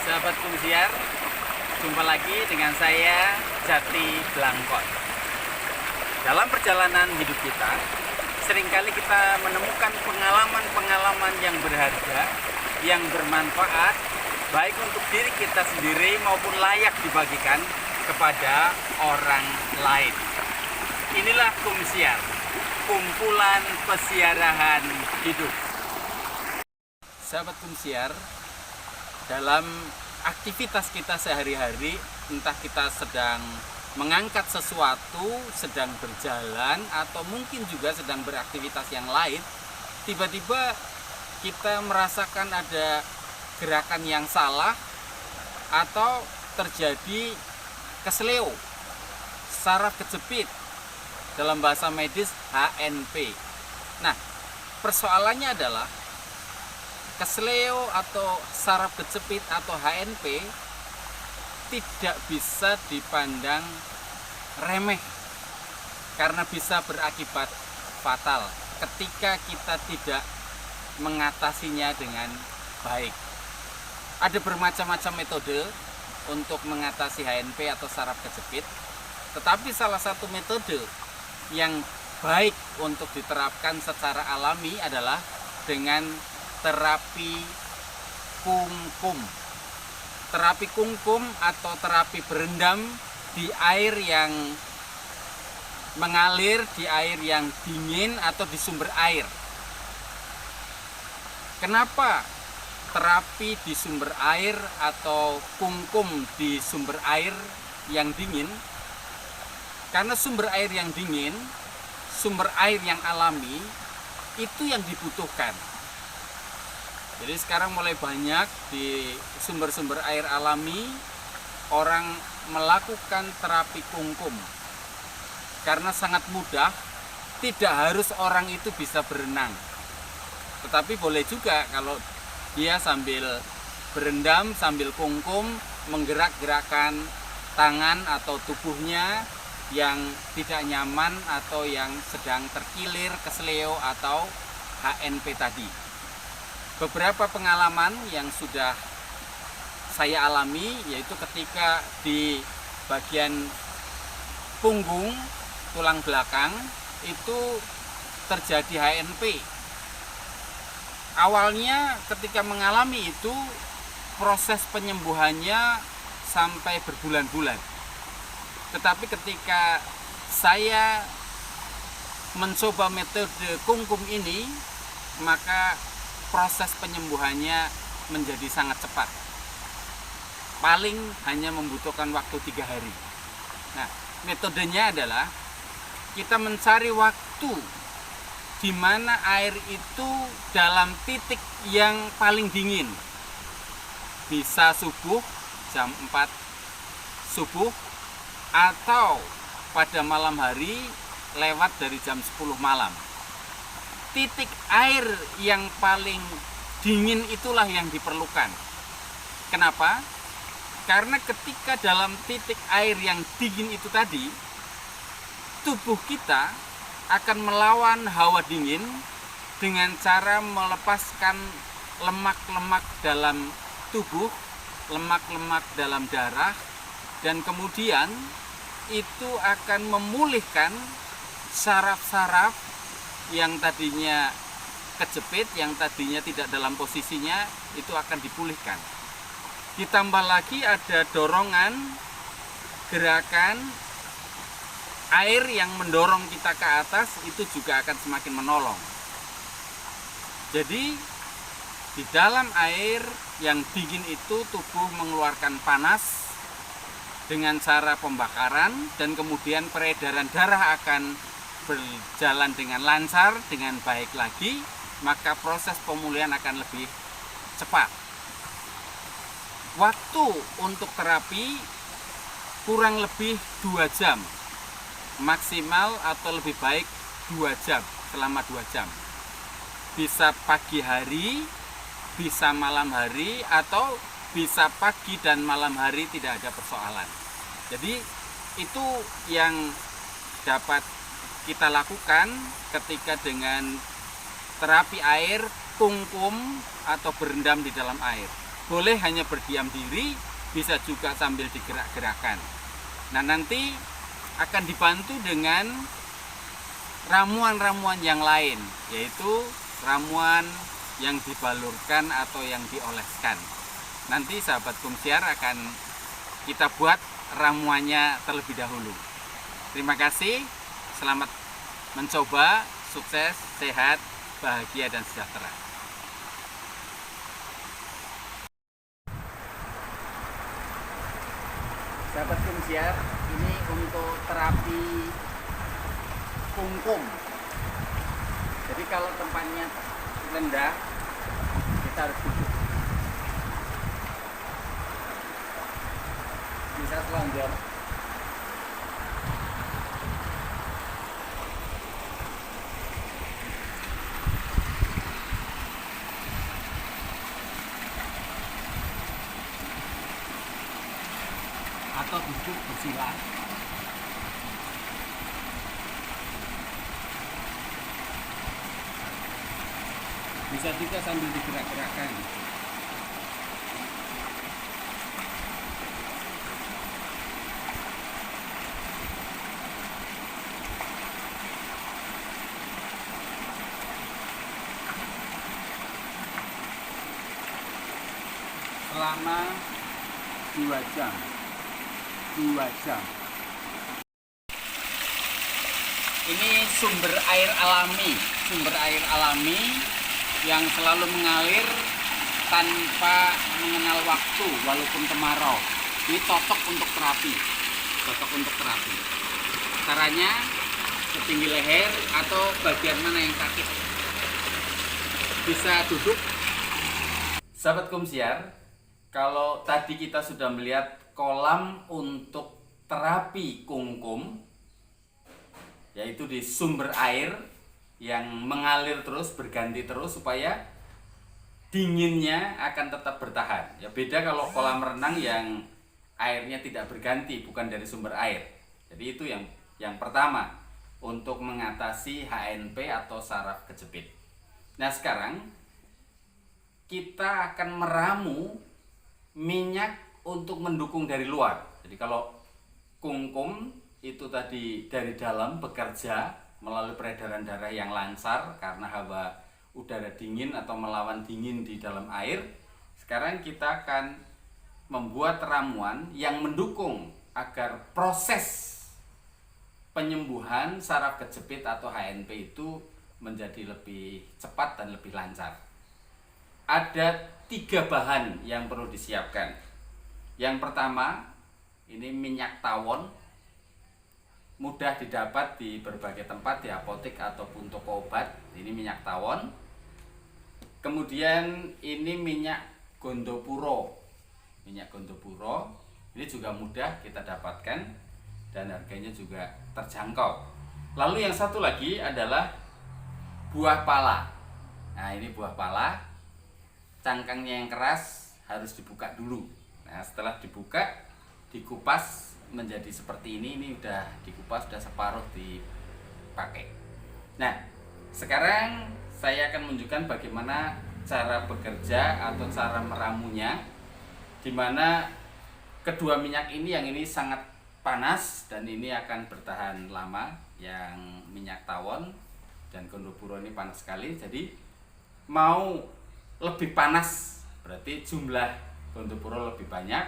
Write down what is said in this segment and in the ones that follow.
Sahabat Kumsiar, jumpa lagi dengan saya Jati Blangkon. Dalam perjalanan hidup kita, seringkali kita menemukan pengalaman-pengalaman yang berharga, yang bermanfaat, baik untuk diri kita sendiri maupun layak dibagikan kepada orang lain. Inilah Kumsiar, kumpulan pesiarahan hidup. Sahabat Kumsiar, dalam aktivitas kita sehari-hari, entah kita sedang mengangkat sesuatu, sedang berjalan, atau mungkin juga sedang beraktivitas yang lain, tiba-tiba kita merasakan ada gerakan yang salah atau terjadi kesleo, saraf kejepit, dalam bahasa medis HNP. Nah, persoalannya adalah kesleo atau saraf kejepit atau HNP tidak bisa dipandang remeh karena bisa berakibat fatal ketika kita tidak mengatasinya dengan baik. Ada bermacam-macam metode untuk mengatasi HNP atau saraf kejepit, tetapi salah satu metode yang baik untuk diterapkan secara alami adalah dengan terapi kungkum. Terapi kungkum atau terapi berendam di air yang mengalir, di air yang dingin atau di sumber air. Kenapa terapi di sumber air atau kungkum di sumber air yang dingin? Karena sumber air yang dingin, sumber air yang alami, itu yang dibutuhkan. Jadi sekarang mulai banyak di sumber-sumber air alami orang melakukan terapi kungkum. Karena sangat mudah, tidak harus orang itu bisa berenang. Tetapi boleh juga kalau dia sambil berendam, sambil kungkum, menggerak-gerakkan tangan atau tubuhnya yang tidak nyaman atau yang sedang terkilir, kesleo atau HNP tadi. Beberapa pengalaman yang sudah saya alami yaitu ketika di bagian punggung, tulang belakang itu terjadi HNP. Awalnya ketika mengalami itu proses penyembuhannya sampai berbulan-bulan. Tetapi ketika saya mencoba metode kungkum ini, maka proses penyembuhannya menjadi sangat cepat. Paling hanya membutuhkan waktu 3 hari. Nah, metodenya adalah kita mencari waktu di mana air itu dalam titik yang paling dingin. Bisa subuh, jam 4 subuh, atau pada malam hari lewat dari jam 10 malam. Titik air yang paling dingin itulah yang diperlukan. Kenapa? Karena ketika dalam titik air yang dingin itu tadi, tubuh kita akan melawan hawa dingin dengan cara melepaskan lemak-lemak dalam tubuh, lemak-lemak dalam darah, dan kemudian itu akan memulihkan saraf-saraf yang tadinya kejepit, yang tadinya tidak dalam posisinya, itu akan dipulihkan. Ditambah lagi ada dorongan, gerakan air yang mendorong kita ke atas, itu juga akan semakin menolong. Jadi di dalam air yang dingin itu tubuh mengeluarkan panas dengan cara pembakaran, dan kemudian peredaran darah akan berjalan dengan lancar, dengan baik lagi, maka proses pemulihan akan lebih cepat. Waktu untuk terapi kurang lebih 2 jam, maksimal atau lebih baik 2 jam, selama 2 jam. Bisa pagi hari, bisa malam hari, atau bisa pagi dan malam hari, tidak ada persoalan. Jadi itu yang dapat kita lakukan ketika dengan terapi air kungkum atau berendam di dalam air. boleh hanya berdiam diri, bisa juga sambil digerak-gerakan. Nah, nanti akan dibantu dengan ramuan-ramuan yang lain, yaitu ramuan yang dibalurkan atau yang dioleskan. Nanti sahabat Kumsiar akan kita buat ramuannya terlebih dahulu. Terima kasih, selamat mencoba, sukses, sehat, bahagia dan sejahtera. Sahabat Kumsiar, ini untuk terapi kungkum. Jadi kalau tempatnya rendah, kita harus duduk. Bisa selonjor. Atau duduk bersila. Bisa juga sambil digerak-gerakkan. Selama 2 jam. 2 jam. Ini sumber air alami yang selalu mengalir tanpa mengenal waktu walaupun kemarau. Ini cocok untuk terapi. Caranya setinggi leher atau bagian mana yang sakit. Bisa duduk. Sahabat Kumsiar, kalau tadi kita sudah melihat kolam untuk terapi kungkum, yaitu di sumber air yang mengalir terus, berganti terus supaya dinginnya akan tetap bertahan. Ya beda kalau kolam renang yang airnya tidak berganti, bukan dari sumber air. Jadi itu yang pertama untuk mengatasi HNP atau saraf kejepit. Nah, sekarang kita akan meramu minyak untuk mendukung dari luar. Jadi kalau kungkum itu tadi dari dalam bekerja melalui peredaran darah yang lancar karena hawa udara dingin atau melawan dingin di dalam air. Sekarang kita akan membuat ramuan yang mendukung agar proses penyembuhan saraf kejepit atau HNP itu menjadi lebih cepat dan lebih lancar. Ada 3 bahan yang perlu disiapkan. Yang pertama, ini minyak tawon. Mudah didapat di berbagai tempat, di apotek ataupun toko obat. Ini minyak tawon. Kemudian ini minyak gondopuro. Minyak gondopuro ini juga mudah kita dapatkan dan harganya juga terjangkau. Lalu yang satu lagi adalah buah pala. Nah, ini buah pala. Cangkangnya yang keras harus dibuka dulu. Nah, setelah dibuka, dikupas menjadi seperti ini udah dikupas, sudah separuh dipakai. Nah, sekarang saya akan menunjukkan bagaimana cara bekerja atau cara meramunya, dimana kedua minyak ini, yang ini sangat panas dan ini akan bertahan lama. Yang minyak tawon dan gondopuro ini panas sekali, jadi mau lebih panas berarti jumlah gondopuro lebih banyak.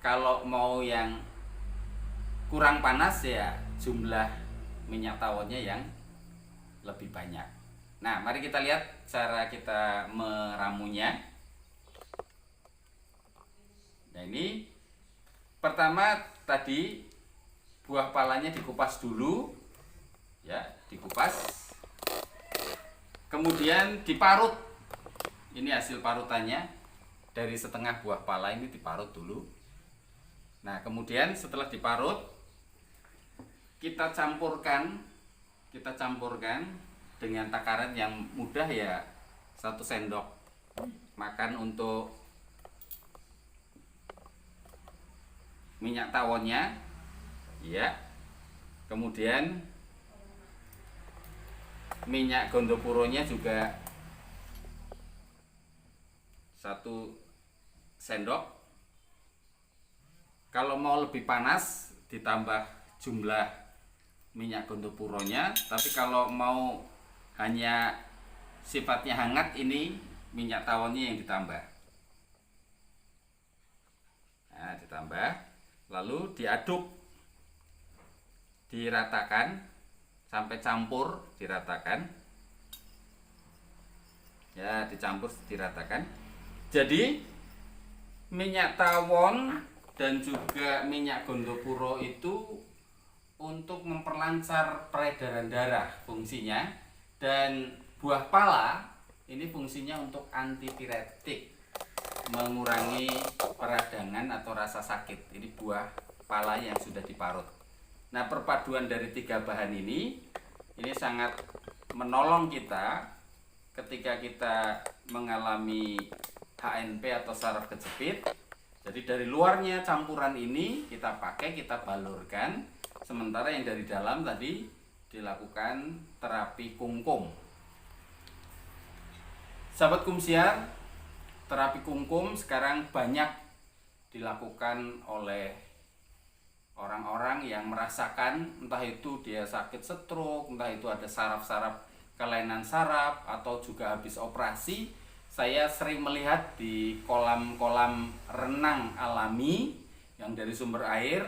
Kalau mau yang kurang panas ya jumlah minyak tawonnya yang lebih banyak. Nah, mari kita lihat cara kita meramunya. Nah, ini pertama tadi buah palanya dikupas dulu, ya, dikupas. Kemudian diparut. Ini hasil parutannya dari setengah buah pala ini diparut dulu. Nah, kemudian setelah diparut kita campurkan dengan takaran yang mudah ya, 1 sendok makan untuk minyak tawonnya, ya. Kemudian minyak gondopuronya juga 1 sendok. Kalau mau lebih panas ditambah jumlah minyak gondopuronya, tapi kalau mau hanya sifatnya hangat, ini minyak tawonnya yang ditambah. Nah, ditambah, lalu diaduk, diratakan sampai campur, diratakan. Ya, dicampur, diratakan. Jadi minyak tawon dan juga minyak gondopuro itu untuk memperlancar peredaran darah fungsinya, dan buah pala ini fungsinya untuk antipiretik, mengurangi peradangan atau rasa sakit. Ini buah pala yang sudah diparut. Nah, perpaduan dari 3 bahan ini sangat menolong kita ketika kita mengalami HNP atau saraf kejepit. Jadi dari luarnya campuran ini kita pakai, kita balurkan, sementara yang dari dalam tadi dilakukan terapi kungkum. Sahabat Kumsiar, terapi kungkum sekarang banyak dilakukan oleh orang-orang yang merasakan, entah itu dia sakit stroke, entah itu ada saraf-saraf kelainan saraf, atau juga habis operasi. Saya sering melihat di kolam-kolam renang alami yang dari sumber air,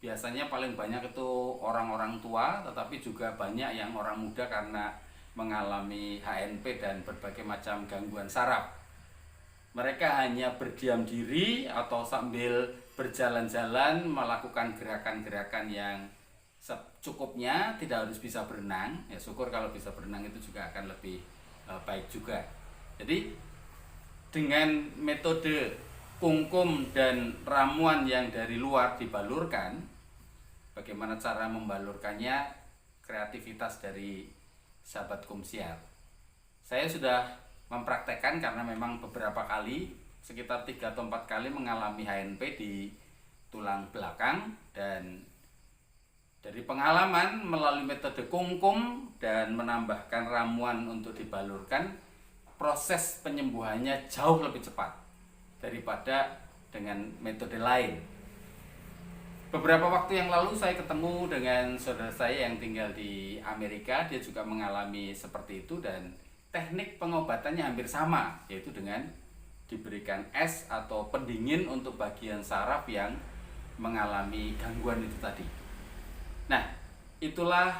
biasanya paling banyak itu orang-orang tua, tetapi juga banyak yang orang muda karena mengalami HNP dan berbagai macam gangguan saraf. Mereka hanya berdiam diri atau sambil berjalan-jalan melakukan gerakan-gerakan yang secukupnya, tidak harus bisa berenang. Ya, syukur kalau bisa berenang, itu juga akan lebih baik juga. Jadi dengan metode kungkum dan ramuan yang dari luar dibalurkan, bagaimana cara membalurkannya, kreativitas dari sahabat Kumsiar. Saya sudah mempraktekkan karena memang beberapa kali, sekitar 3 atau 4 kali mengalami HNP di tulang belakang, dan dari pengalaman melalui metode kungkum dan menambahkan ramuan untuk dibalurkan, proses penyembuhannya jauh lebih cepat daripada dengan metode lain. Beberapa waktu yang lalu saya ketemu dengan saudara saya yang tinggal di Amerika. Dia juga mengalami seperti itu dan teknik pengobatannya hampir sama, yaitu dengan diberikan es atau pendingin untuk bagian saraf yang mengalami gangguan itu tadi. Nah, itulah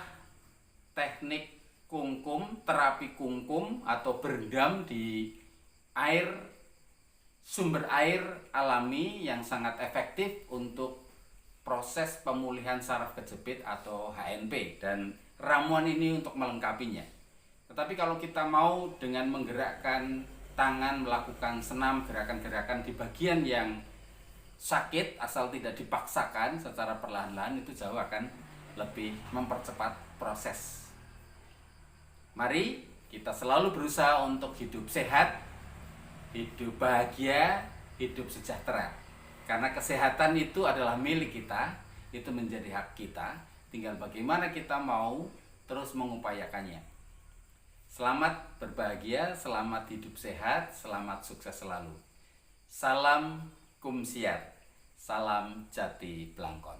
teknik kungkum, terapi kungkum atau berendam di air, sumber air alami yang sangat efektif untuk proses pemulihan saraf kejepit atau HNP, dan ramuan ini untuk melengkapinya. Tetapi kalau kita mau dengan menggerakkan tangan, melakukan senam, gerakan-gerakan di bagian yang sakit, asal tidak dipaksakan secara perlahan-lahan, itu jauh akan lebih mempercepat proses. Mari kita selalu berusaha untuk hidup sehat, hidup bahagia, hidup sejahtera. Karena kesehatan itu adalah milik kita, itu menjadi hak kita. Tinggal bagaimana kita mau terus mengupayakannya. Selamat berbahagia, selamat hidup sehat, selamat sukses selalu. Salam Kumsiar, salam Jati Blangkon.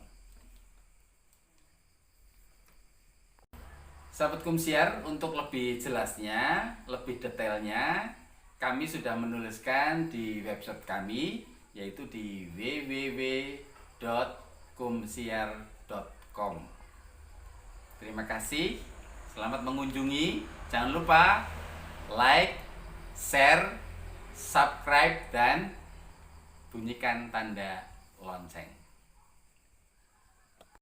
Sahabat Kumsiar, untuk lebih jelasnya, lebih detailnya, kami sudah menuliskan di website kami, yaitu di www.kumsiar.com. Terima kasih, selamat mengunjungi. Jangan lupa like, share, subscribe, dan bunyikan tanda lonceng.